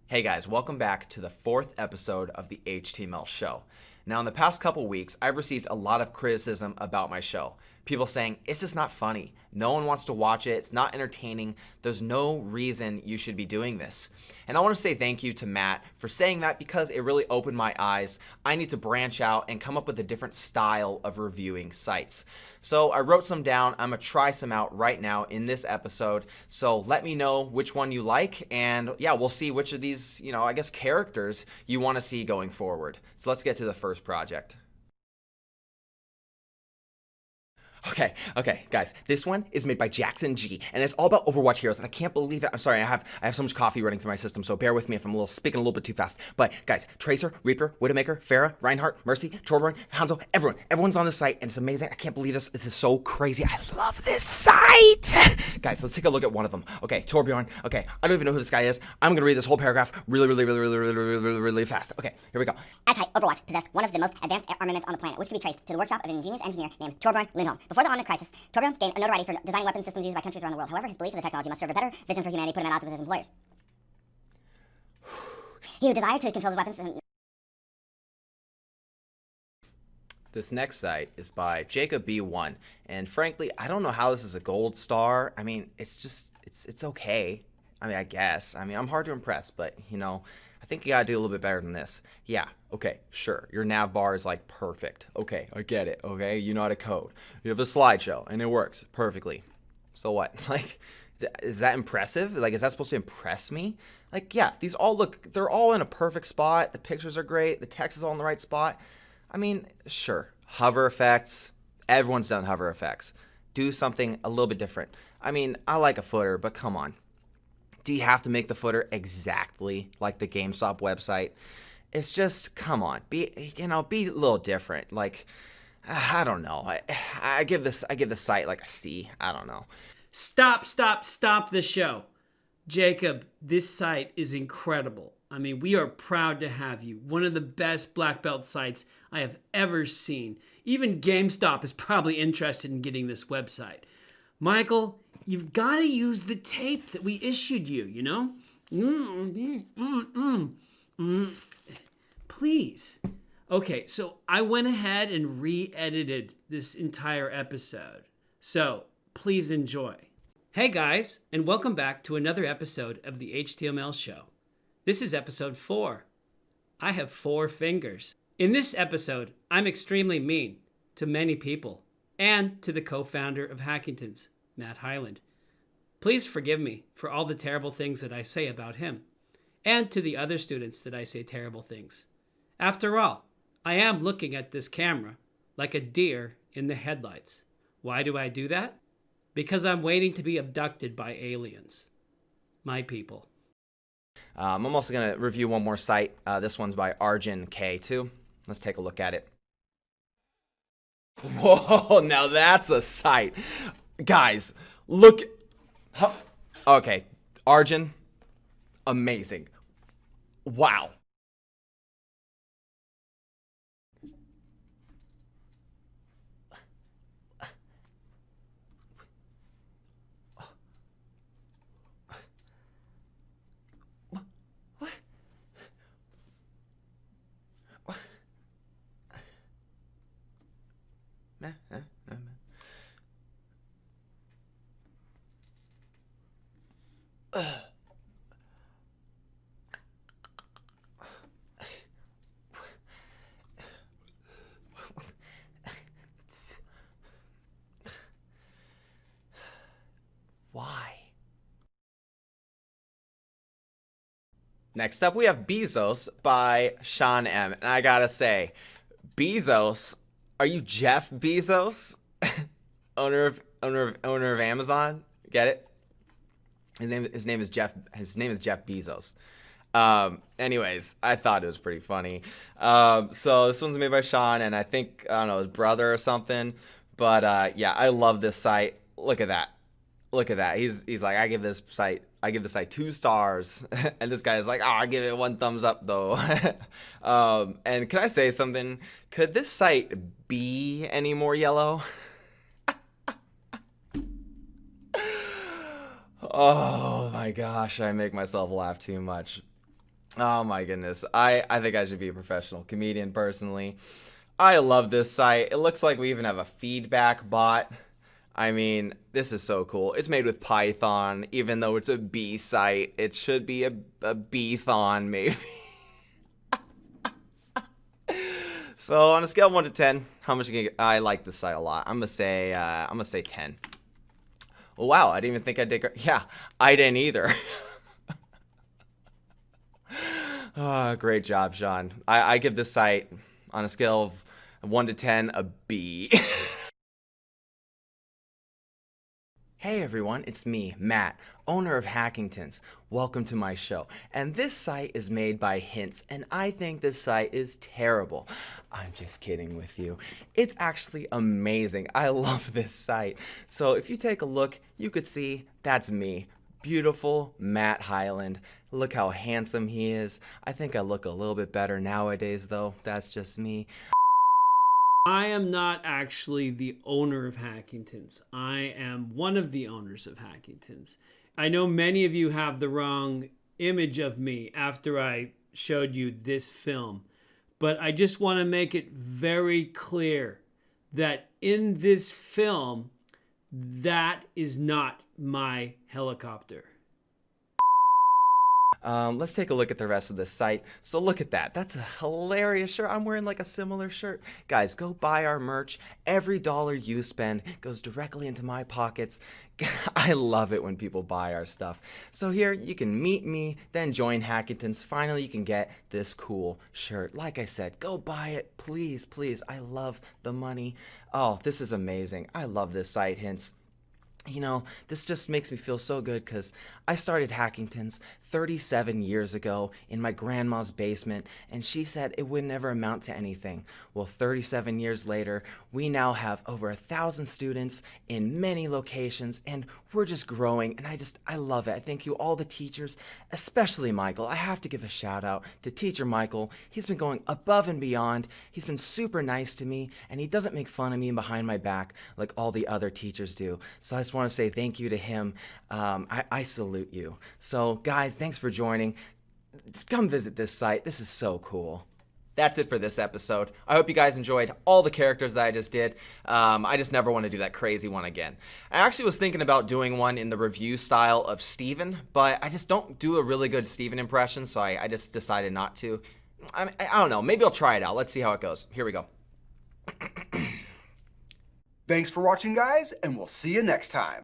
Hey guys, welcome back to the 4th episode of the HTML show. Now, in the past couple weeks, I've received a lot of criticism about my show. People saying, it's just not funny. No one wants to watch it. It's not entertaining. There's no reason you should be doing this. And I want to say thank you to Matt for saying that because it really opened my eyes. I need to branch out and come up with a different style of reviewing sites. So I wrote some down. I'm going to try some out right now in this episode. So let me know which one you like. And yeah, we'll see which of these, I guess characters you want to see going forward. So let's get to the first project. Okay, guys, this one is made by Jackson G, and it's all about Overwatch Heroes, and I can't believe it. I'm sorry, I have so much coffee running through my system, so bear with me if I'm speaking a little bit too fast. But guys, Tracer, Reaper, Widowmaker, Pharah, Reinhardt, Mercy, Torbjorn, Hanzo, everyone's on this site, and it's amazing. I can't believe this. This is so crazy. I love this site. Guys, let's take a look at one of them. Okay, Torbjorn. Okay, I don't even know who this guy is. I'm gonna read this whole paragraph really fast. Okay, here we go. As Hype, Overwatch possessed one of the most advanced armaments on the planet, which can be traced to the workshop of an ingenious engineer named Torbjorn Lindholm. Before the Omnic Crisis, Torbjorn gained notoriety for designing weapon systems used by countries around the world. However, his belief that the technology must serve a better vision for humanity put him at odds with his employers. He desired to control his weapons. This next site is by Jacob B1, and frankly, I don't know how this is a gold star. I mean, it's okay. I mean, I guess. I mean, I'm hard to impress, but I think you gotta do a little bit better than this. Yeah, okay, sure. Your nav bar is like perfect. Okay, I get it. Okay, you know how to code. You have a slideshow, and it works perfectly. So what? Like, is that impressive? Like, is that supposed to impress me? Like, yeah, they're all in a perfect spot. The pictures are great. The text is all in the right spot. I mean, sure, hover effects. Everyone's done hover effects. Do something a little bit different. I mean, I like a footer, but come on. Do you have to make the footer exactly like the GameStop website? It's just, come on, be a little different. Like, I don't know. I give this site like a C. I don't know. Stop the show. Jacob, this site is incredible. I mean, we are proud to have you. One of the best black belt sites I have ever seen. Even GameStop is probably interested in getting this website. Michael, you've got to use the tape that we issued you, Please. Okay, so I went ahead and re-edited this entire episode. So please enjoy. Hey guys, and welcome back to another episode of the HTML show. This is episode 4. I have 4 fingers. In this episode, I'm extremely mean to many people and to the co-founder of Hackingtons, Matt Hyland. Please forgive me for all the terrible things that I say about him, and to the other students that I say terrible things. After all, I am looking at this camera like a deer in the headlights. Why do I do that? Because I'm waiting to be abducted by aliens. My people. I'm also going to review one more site. This one's by Arjun K2. Let's take a look at it. Whoa, now that's a site. Guys, look. Okay, Arjun, amazing. Wow. Why? Next up, we have Bezos by Sean M. And I gotta say, Bezos, are you Jeff Bezos? owner of Amazon? Get it? His name is Jeff Bezos. Anyways, I thought it was pretty funny. So this one's made by Sean, and I think, I don't know, his brother or something. But yeah, I love this site. Look at that. He's like, I give this site 2 stars. And this guy is like, I give it 1 thumbs up though. And can I say something? Could this site be any more yellow? Oh my gosh, I make myself laugh too much. Oh my goodness. I think I should be a professional comedian personally. I love this site. It looks like we even have a feedback bot. I mean, this is so cool. It's made with Python, even though it's a B site. It should be a B-thon, maybe. So on a scale of 1 to 10, how much you get? I like this site a lot. I'm gonna say 10. Oh, wow, I didn't even think I did. Yeah, I didn't either. Oh, great job, Sean. I give this site on a scale of 1 to 10 a B. Hey everyone, it's me, Matt, owner of Hackingtons. Welcome to my show. And this site is made by Hints, and I think this site is terrible. I'm just kidding with you. It's actually amazing. I love this site. So if you take a look, you could see that's me. Beautiful Matt Hyland. Look how handsome he is. I think I look a little bit better nowadays though. That's just me. I am not actually the owner of Hackingtons. I am one of the owners of Hackingtons. I know many of you have the wrong image of me after I showed you this film, but I just want to make it very clear that in this film, that is not my helicopter. Let's take a look at the rest of this site. So look at that. That's a hilarious shirt. I'm wearing like a similar shirt. Guys, go buy our merch. Every dollar you spend goes directly into my pockets. I love it when people buy our stuff. So here you can meet me, then join Hackingtons. Finally, you can get this cool shirt. Like I said, go buy it. Please, please. I love the money. Oh, this is amazing. I love this site, Hints. You know, this just makes me feel so good because I started Hackingtons 37 years ago in my grandma's basement, and she said it would never amount to anything. Well, 37 years later, we now have over 1,000 students in many locations, and we're just growing, and I love it. I thank you all the teachers, especially Michael. I have to give a shout out to Teacher Michael. He's been going above and beyond. He's been super nice to me, and he doesn't make fun of me behind my back like all the other teachers do. So I just want to say thank you to him. I salute you. So guys, thanks for joining. Come visit this site. This is so cool. That's it for this episode. I hope you guys enjoyed all the characters that I just did. I just never want to do that crazy one again. I actually was thinking about doing one in the review style of Steven, but I just don't do a really good Steven impression, so I just decided not to. I don't know. Maybe I'll try it out. Let's see how it goes. Here we go. Thanks for watching, guys, and we'll see you next time.